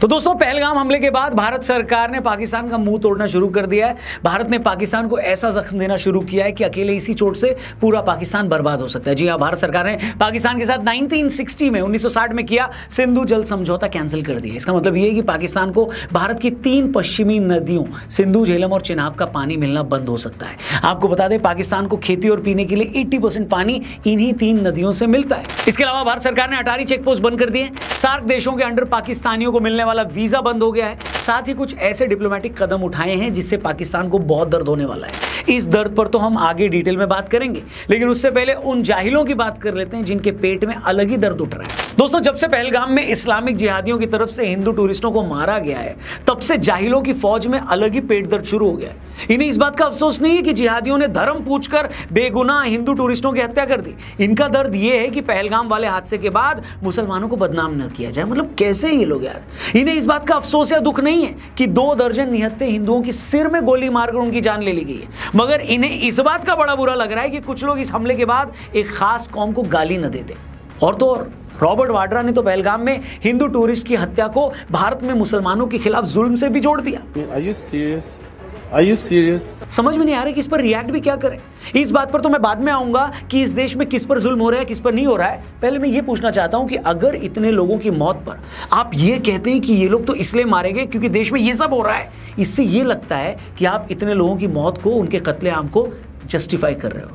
तो दोस्तों, पहलगाम हमले के बाद भारत सरकार ने पाकिस्तान का मुंह तोड़ना शुरू कर दिया है। भारत ने पाकिस्तान को ऐसा जख्म देना शुरू किया है कि अकेले इसी चोट से पूरा पाकिस्तान बर्बाद हो सकता है। जी हां, भारत सरकार ने पाकिस्तान के साथ 1960 में 1960 में किया सिंधु जल समझौता कैंसिल कर दिया। इसका मतलब यह है कि पाकिस्तान को भारत की 3 पश्चिमी नदियों सिंधु, झेलम और चिनाब का पानी मिलना बंद हो सकता है। आपको बता दें, पाकिस्तान को खेती और पीने के लिए 80% पानी इन्हीं 3 नदियों से मिलता है। इसके अलावा भारत सरकार ने अटारी चेक पोस्ट बंद कर दिए। सार्क देशों के अंडर पाकिस्तानियों को मिलने वाला वीजा बंद हो गया है। साथ ही कुछ ऐसे डिप्लोमेटिक कदम उठाए हैं जिससे पाकिस्तान को बहुत दर्द होने वाला है। इस दर्द पर तो हम आगे डिटेल में बात करेंगे, लेकिन उससे पहले उन जाहिलों की बात कर लेते हैं जिनके पेट में अलग ही दर्द उठ रहा है। दोस्तों, जब से पहलगाम में इस्लामिक जिहादियों की तरफ से हिंदू टूरिस्टों को मारा गया है, तब से जाहिलों की फौज में अलग ही पेट दर्द शुरू हो गया है। इन्हें इस बात का अफसोस नहीं है कि जिहादियों ने धर्म पूछकर बेगुनाह हिंदू टूरिस्टों की हत्या कर दी। इनका दर्द यह है कि पहलगाम वाले हादसे के बाद मुसलमानों को बदनाम न किया जाए। मतलब कैसे ये लोग यार। इन्हें इस बात का अफसोस या दुख नहीं है कि 2 दर्जन निहत्थे हिंदुओं की सिर में गोली मारकर उनकी जान ले ली गई है, मगर इन्हें इस बात का बड़ा बुरा लग रहा है कि कुछ लोग इस हमले के बाद एक खास कौम को गाली न दे दें। और तो और रॉबर्ट वाड्रा ने तो पहलगाम में हिंदू टूरिस्ट की हत्या को भारत में मुसलमानों के खिलाफ जुल्म से भी जोड़ दिया। Are you serious? समझ में नहीं आ रहा कि इस पर रिएक्ट भी क्या करें। इस बात पर तो मैं बाद में आऊंगा कि इस देश में किस पर जुल्म हो रहा है, किस पर नहीं हो रहा है। पहले मैं ये पूछना चाहता हूं कि अगर इतने लोगों की मौत पर आप ये कहते हैं कि ये लोग तो इसलिए मारे गए क्योंकि देश में ये सब हो रहा है, इससे ये लगता है कि आप इतने लोगों की मौत को, उनके कत्लेआम को जस्टिफाई कर रहे हो।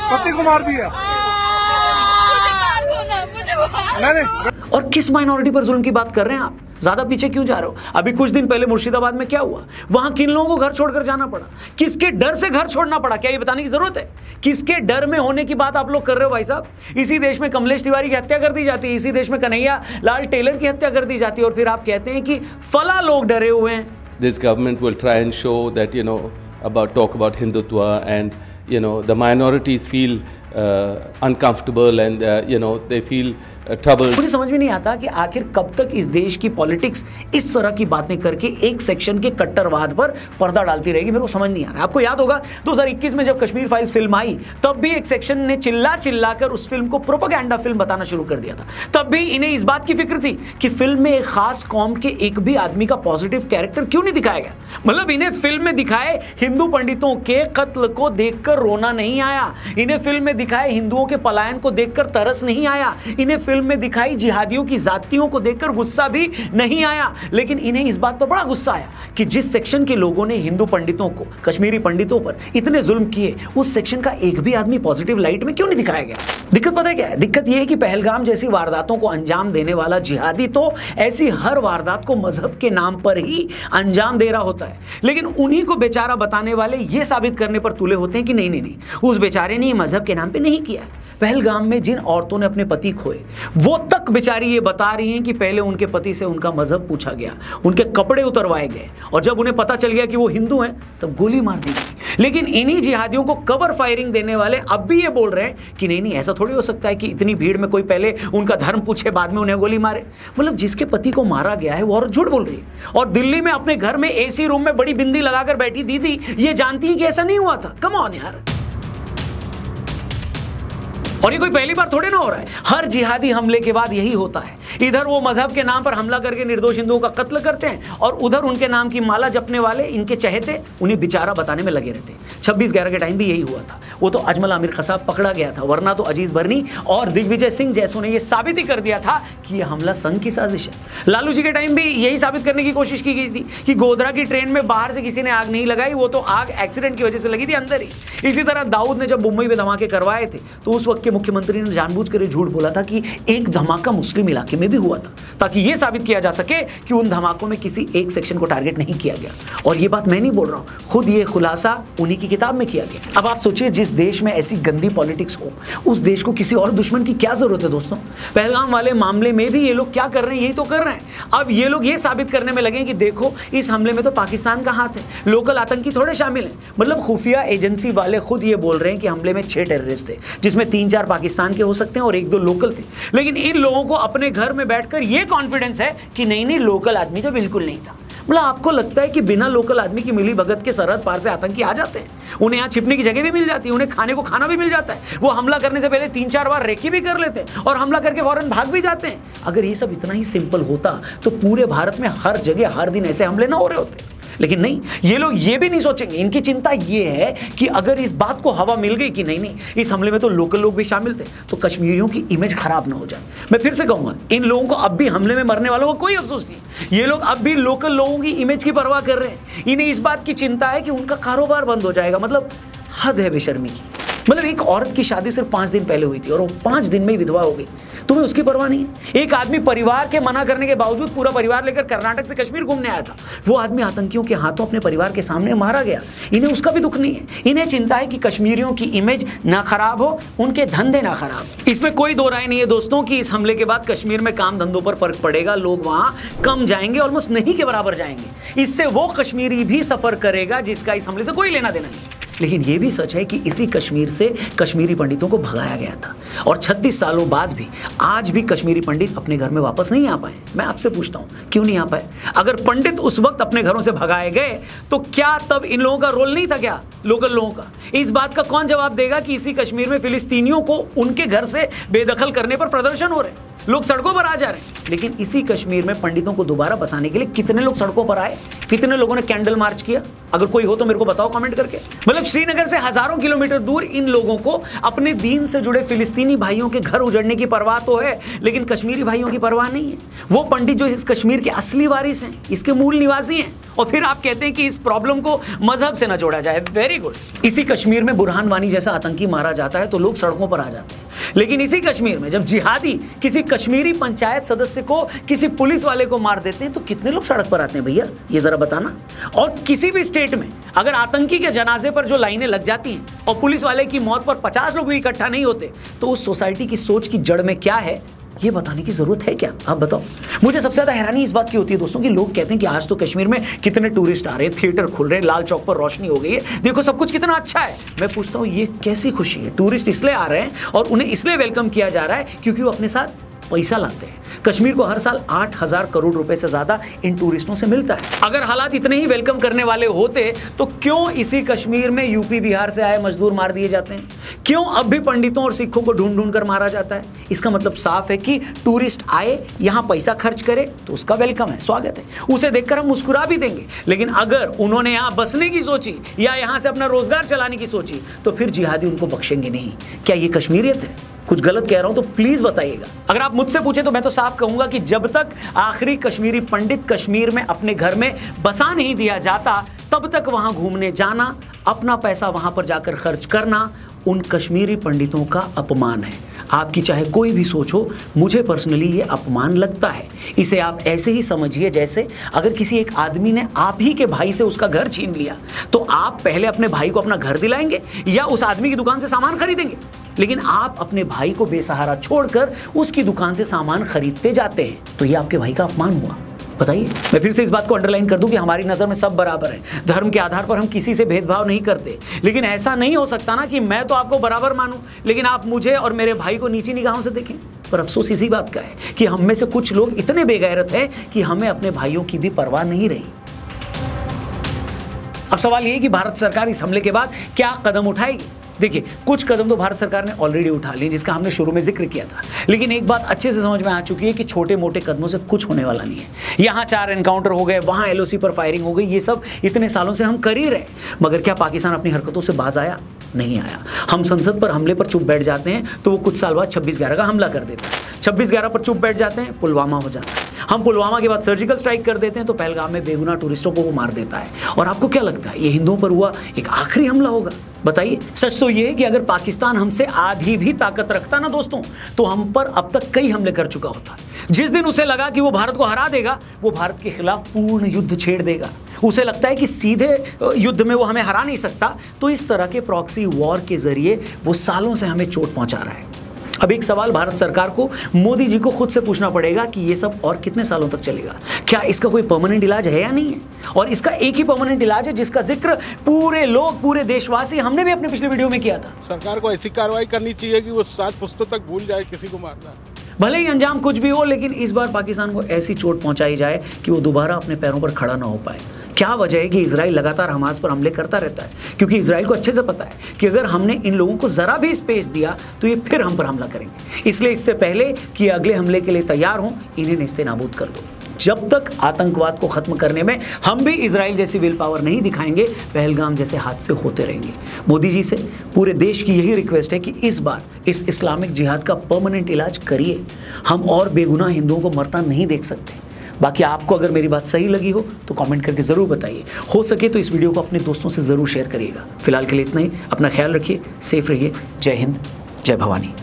पति को मार दिया। और किस माइनॉरिटी पर जुल्म की बात कर रहे हैं आप? ज्यादा पीछे क्यों जा रहे हो? अभी कुछ दिन पहले मुर्शिदाबाद में क्या हुआ? वहां किन लोगों को घर छोड़कर जाना पड़ा? किसके डर से घर छोड़ना पड़ा? क्या ये बताने की जरूरत है? किसके डर में होने की बात आप लोग कर रहे हो भाई साहब? इसी देश में कमलेश तिवारी की हत्या कर दी जाती है, इसी देश में कन्हैया लाल टेलर की हत्या कर दी जाती है, और फिर आप कहते हैं कि फला लोग डरे हुए हैं। This government will try and show that, talk about Hindutva, and the minorities feel uncomfortable, and they feel trouble. मुझे समझ में नहीं आता कि आखिर कब तक इस देश की पॉलिटिक्स इस तरह की बातें करके एक सेक्शन के कट्टरवाद पर पर्दा डालती रहेगी। मेरे को समझ नहीं आ रहा। आपको याद होगा 2021 में जब कश्मीर फाइल्स फिल्म आई, तब भी एक सेक्शन ने चिल्ला कर उस फिल्म को प्रोपेगेंडा फिल्म बताना शुरू कर दिया था। तब भी इन्हें इस बात की फिक्र थी कि फिल्म में एक खास कौम के एक भी आदमी का पॉजिटिव कैरेक्टर क्यों नहीं दिखाया गया। मतलब इन्हें फिल्म में दिखाए हिंदू पंडितों के कत्ल को देखकर रोना नहीं आया, इन्हें फिल्म में दिखाए हिंदुओं के पलायन को देखकर तरस नहीं आया, इन्हें फिल्म में दिखाई जिहादियों की जातियों को देखकर गुस्सा भी नहीं आया, लेकिन इन्हें इस बात पर बड़ा गुस्सा आया कि जिस सेक्शन के लोगों ने हिंदू पंडितों को, कश्मीरी पंडितों पर इतने जुल्म किए, उस सेक्शन का एक भी आदमी पॉजिटिव लाइट में क्यों नहीं दिखाया गया। दिक्कत पता है क्या है? दिक्कत यह है कि पहलगाम जैसी वारदातों को अंजाम देने वाला जिहादी तो ऐसी हर वारदात को मजहब के नाम पर ही अंजाम दे रहा होता है, लेकिन उन्हीं को बेचारा बताने वाले यह साबित करने पर तुले होते हैं कि नहीं, उस बेचारे ने मजहब के नाम पे नहीं किया है। पहलगाम में जिन औरतों ने अपने पति खोए, वो तक बेचारी ये बता रही हैं कि पहले उनके पति से उनका मजहब पूछा गया, उनके कपड़े उतरवाए गए, और जब उन्हें पता चल गया कि वो हिंदू हैं, तब गोली मार दी गई। लेकिन इन्हीं जिहादियों को कवर फायरिंग देने वाले अब भी ये बोल रहे हैं कि नहीं, ऐसा थोड़ी हो सकता है कि इतनी भीड़ में कोई पहले उनका धर्म पूछे बाद में उन्हें गोली मारे। मतलब जिसके पति को मारा गया है वो औरत झूठ बोल रही है, और दिल्ली में अपने घर में एसी रूम में बड़ी बिंदी लगाकर बैठी दीदी ये जानती है कि ऐसा नहीं हुआ था। कम ऑन यार। और ये कोई पहली बार थोड़े ना हो रहा है। हर जिहादी हमले के बाद यही होता है। इधर वो मजहब के नाम पर हमला करके निर्दोष हिंदुओं का कत्ल करते हैं, और उधर उनके नाम की माला जपने वाले इनके चहेते उन्हें बेचारा बताने में लगे रहते हैं। 26/11 के टाइम भी यही हुआ था। वो तो अजमल आमिर कसाब पकड़ा गया था, वरना तो अजीज बर्नी और दिग्विजय सिंह जैसों ने यह साबित ही कर दिया था कि यह हमला संघ की साजिश है। लालू जी के टाइम भी यही साबित करने की कोशिश की गई थी कि गोधरा की ट्रेन में बाहर से किसी ने आग नहीं लगाई, वो तो आग एक्सीडेंट की वजह से लगी थी अंदर ही। इसी तरह दाऊद ने जब मुंबई में धमाके करवाए थे, तो उस वक्त के मुख्यमंत्री ने जानबूझकर झूठ बोला था कि एक धमाका मुस्लिम इलाके में भी हुआ था, ताकि यह साबित किया जा सके कि उन धमाकों में किसी एक सेक्शन को टारगेट नहीं किया गया। और यह बात मैं नहीं बोल रहा हूं, खुद ये खुलासा उन्हीं की किताब में किया गया। अब आप सोचिए, जिस देश में ऐसी गंदी पॉलिटिक्स हो, उस देश को किसी और दुश्मन की क्या जरूरत है दोस्तों। पहलगाम वाले मामले में भी ये लोग क्या कर रहे हैं, यही तो कर रहे हैं। अब ये लोग ये साबित करने में लगे कि देखो इस हमले में तो पाकिस्तान का हाथ है, लोकल आतंकी थोड़े शामिल हैं। मतलब खुफिया एजेंसी वाले खुद ये बोल रहे हैं कि हमले में 6 टेररिस्ट थे, जिसमें 3-4 पाकिस्तान के हो सकते हैं और 1-2 लोकल थे। लेकिन इन लोगों को अपने घर में बैठकर यह कॉन्फिडेंस है कि नहीं, लोकल आदमी तो बिल्कुल नहीं था। मतलब आपको लगता है कि बिना लोकल आदमी की मिली भगत के सरहद पार से आतंकी आ जाते हैं? उन्हें यहाँ छिपने की जगह भी मिल जाती है, उन्हें खाने को खाना भी मिल जाता है, वो हमला करने से पहले 3-4 बार रेकी भी कर लेते हैं और हमला करके फौरन भाग भी जाते हैं। अगर ये सब इतना ही सिंपल होता तो पूरे भारत में हर जगह हर दिन ऐसे हमले ना हो रहे होते। लेकिन नहीं, ये लोग ये भी नहीं सोचेंगे। इनकी चिंता ये है कि अगर इस बात को हवा मिल गई कि नहीं इस हमले में तो लोकल लोग भी शामिल थे, तो कश्मीरियों की इमेज खराब ना हो जाए। मैं फिर से कहूंगा, इन लोगों को अब भी हमले में मरने वालों को कोई अफसोस नहीं। ये लोग अब भी लोकल लोगों की इमेज की परवाह कर रहे हैं। इन्हें इस बात की चिंता है कि उनका कारोबार बंद हो जाएगा। मतलब हद है बेशर्मी की। मतलब एक औरत की शादी सिर्फ 5 दिन पहले हुई थी और वो 5 दिन में ही विधवा हो गई, तुम्हें उसकी परवाह नहीं है? एक आदमी परिवार के मना करने के बावजूद पूरा परिवार लेकर कर्नाटक से कश्मीर घूमने आया था, वो आदमी आतंकियों के हाथों अपने परिवार के सामने मारा गया। इन्हें उसका भी दुख नहीं है। इन्हें चिंता है कि कश्मीरियों की इमेज ना खराब हो, उनके धंधे ना खराब हो। इसमें कोई दो राय नहीं है दोस्तों कि इस हमले के बाद कश्मीर में काम धंधों पर फर्क पड़ेगा। लोग वहां कम जाएंगे, ऑलमोस्ट नहीं के बराबर जाएंगे। इससे वो कश्मीरी भी सफर करेगा जिसका इस हमले से कोई लेना देना नहीं। लेकिन यह भी सच है कि इसी कश्मीर से कश्मीरी पंडितों को भगाया गया था और 36 सालों बाद भी आज भी कश्मीरी पंडित अपने घर में वापस नहीं आ पाए। मैं आपसे पूछता हूं, क्यों नहीं आ पाए? अगर पंडित उस वक्त अपने घरों से भगाए गए तो क्या तब इन लोगों का रोल नहीं था क्या, लोकल लोगों का? इस बात का कौन जवाब देगा कि इसी कश्मीर में फिलिस्तीनियों को उनके घर से बेदखल करने पर प्रदर्शन हो रहे हैं, लोग सड़कों पर आ जा रहे हैं। लेकिन इसी कश्मीर में पंडितों को दोबारा बसाने के लिए कितने लोग सड़कों पर आए, कितने लोगों ने कैंडल मार्च किया? अगर कोई हो तो मेरे को बताओ कमेंट करके। मतलब श्रीनगर से हजारों किलोमीटर दूर इन लोगों को अपने दीन से जुड़े फिलिस्तीनी भाइयों के घर उजड़ने की परवाह तो है, लेकिन कश्मीरी भाइयों की परवाह नहीं है। वो पंडित जो इस कश्मीर के असली वारिस हैं, इसके मूल निवासी हैं, और फिर आप कहते हैं कि इस प्रॉब्लम को मजहब से न जोड़ा जाए। Very good. इसी कश्मीर में बुरहान वानी जैसा आतंकी मारा जाता है तो लोग सड़कों पर आ जाते हैं, लेकिन इसी कश्मीर में जब जिहादी किसी कश्मीरी पंचायत सदस्य को, किसी पुलिस वाले को मार देते हैं तो कितने लोग सड़क पर आते हैं भैया, ये जरा बताना। और किसी भी स्टेट में अगर आतंकी के जनाजे पर जो लाइनें लग जाती हैं और पुलिस वाले की मौत पर 50 लोग भी इकट्ठा नहीं होते, तो उस सोसाइटी की सोच की जड़ में क्या है ये बताने की जरूरत है क्या? आप बताओ। मुझे सबसे ज्यादा हैरानी इस बात की होती है दोस्तों कि लोग कहते हैं कि आज तो कश्मीर में कितने टूरिस्ट आ रहे हैं, थिएटर खुल रहे हैं, लाल चौक पर रोशनी हो गई है, देखो सब कुछ कितना अच्छा है। मैं पूछता हूँ ये कैसी खुशी है? टूरिस्ट इसलिए आ रहे हैं और उन्हें इसलिए वेलकम किया जा रहा है क्योंकि वो अपने साथ पैसा लाते हैं। कश्मीर को हर साल 8000 करोड़ रुपए से ज्यादा इन टूरिस्टों से मिलता है। अगर हालात इतने ही वेलकम करने वाले होते तो क्यों इसी कश्मीर में यूपी बिहार से आए मजदूर मार दिए जाते हैं? क्यों अब भी पंडितों और सिखों को ढूंढ ढूंढ कर मारा जाता है? इसका मतलब साफ है कि टूरिस्ट आए, यहाँ पैसा खर्च करे तो उसका वेलकम है, स्वागत है, उसे देखकर हम मुस्कुरा भी देंगे। लेकिन अगर उन्होंने यहाँ बसने की सोची या यहाँ से अपना रोजगार चलाने की सोची तो फिर जिहादी उनको बख्शेंगे नहीं। क्या ये कश्मीरियत है? कुछ गलत कह रहा हूं तो प्लीज बताइएगा। अगर आप मुझसे पूछे तो मैं तो साफ कहूंगा कि जब तक आखिरी कश्मीरी पंडित कश्मीर में अपने घर में बसा नहीं दिया जाता तब तक वहां घूमने जाना, अपना पैसा वहां पर जाकर खर्च करना उन कश्मीरी पंडितों का अपमान है। आपकी चाहे कोई भी सोच हो, मुझे पर्सनली ये अपमान लगता है। इसे आप ऐसे ही समझिए जैसे अगर किसी एक आदमी ने आप ही के भाई से उसका घर छीन लिया तो आप पहले अपने भाई को अपना घर दिलाएंगे या उस आदमी की दुकान से सामान खरीदेंगे? लेकिन आप अपने भाई को बेसहारा छोड़कर उसकी दुकान से सामान खरीदते जाते हैं, तो ये आपके भाई का अपमान हुआ। बताइए। मैं फिर से इस बात को अंडरलाइन कर दूं कि हमारी नज़र में सब बराबर हैं, धर्म के आधार पर हम किसी से भेदभाव नहीं करते। लेकिन ऐसा नहीं हो सकता ना कि मैं तो आपको बराबर मानूं लेकिन आप मुझे और मेरे भाई को नीची निगाहों से देखें। पर अफसोस इसी बात का है कि हम में से कुछ लोग इतने बेगैरत हैं कि हमें अपने भाइयों की भी परवाह नहीं रही। अब सवाल ये है कि भारत सरकार इस हमले के बाद क्या कदम उठाएगी? देखिए, कुछ कदम तो भारत सरकार ने ऑलरेडी उठा लिए जिसका हमने शुरू में जिक्र किया था, लेकिन एक बात अच्छे से समझ में आ चुकी है कि छोटे मोटे कदमों से कुछ होने वाला नहीं है। यहाँ 4 एनकाउंटर हो गए, वहाँ LOC पर फायरिंग हो गई, ये सब इतने सालों से हम कर ही रहे, मगर क्या पाकिस्तान अपनी हरकतों से बाज आया? नहीं आया। हम संसद पर हमले पर चुप बैठ जाते हैं तो वो कुछ साल बाद 26/11 का हमला कर देता है, 26/11 पर चुप बैठ जाते हैं, पुलवामा हो जाता है। हम पुलवामा के बाद सर्जिकल स्ट्राइक कर देते हैं तो पहलगाम में बेगुनाह टूरिस्टों को वो मार देता है। और आपको क्या लगता है ये हिंदुओं पर हुआ एक आखिरी हमला होगा? बताइए। सच तो ये है कि अगर पाकिस्तान हमसे आधी भी ताकत रखता ना दोस्तों तो हम पर अब तक कई हमले कर चुका होता। जिस दिन उसे लगा कि वो भारत को हरा देगा वो भारत के खिलाफ पूर्ण युद्ध छेड़ देगा। उसे लगता है कि सीधे युद्ध में वो हमें हरा नहीं सकता, तो इस तरह के प्रॉक्सी वॉर के जरिए वो सालों से हमें चोट पहुंचा रहा है। अब एक सवाल भारत सरकार को, मोदी जी को खुद से पूछना पड़ेगा कि ये सब और कितने सालों तक चलेगा? क्या इसका कोई परमानेंट इलाज है या नहीं है? और इसका एक ही परमानेंट इलाज है जिसका जिक्र पूरे लोग, पूरे देशवासी, हमने भी अपने पिछले वीडियो में किया था। सरकार को ऐसी कार्रवाई करनी चाहिए कि वो 7 पुस्तक तक भूल जाए किसी को मारना। भले ही अंजाम कुछ भी हो, लेकिन इस बार पाकिस्तान को ऐसी चोट पहुंचाई जाए कि वो दोबारा अपने पैरों पर खड़ा ना हो पाए। क्या वजह है कि इजराइल लगातार हमास पर हमले करता रहता है? क्योंकि इजराइल को अच्छे से पता है कि अगर हमने इन लोगों को जरा भी स्पेस दिया तो ये फिर हम पर हमला करेंगे। इसलिए इससे पहले कि अगले हमले के लिए तैयार हों, इन्हें नेस्तनाबूद कर दो। जब तक आतंकवाद को खत्म करने में हम भी इजराइल जैसी विल पावर नहीं दिखाएंगे, पहलगाम जैसे हादसे होते रहेंगे। मोदी जी से पूरे देश की यही रिक्वेस्ट है कि इस बार इस इस्लामिक जिहाद का परमानेंट इलाज करिए। हम और बेगुनाह हिंदुओं को मरता नहीं देख सकते। बाकी आपको अगर मेरी बात सही लगी हो तो कमेंट करके ज़रूर बताइए। हो सके तो इस वीडियो को अपने दोस्तों से ज़रूर शेयर करिएगा। फिलहाल के लिए इतना ही। अपना ख्याल रखिए, सेफ रहिए। जय हिंद, जय भवानी।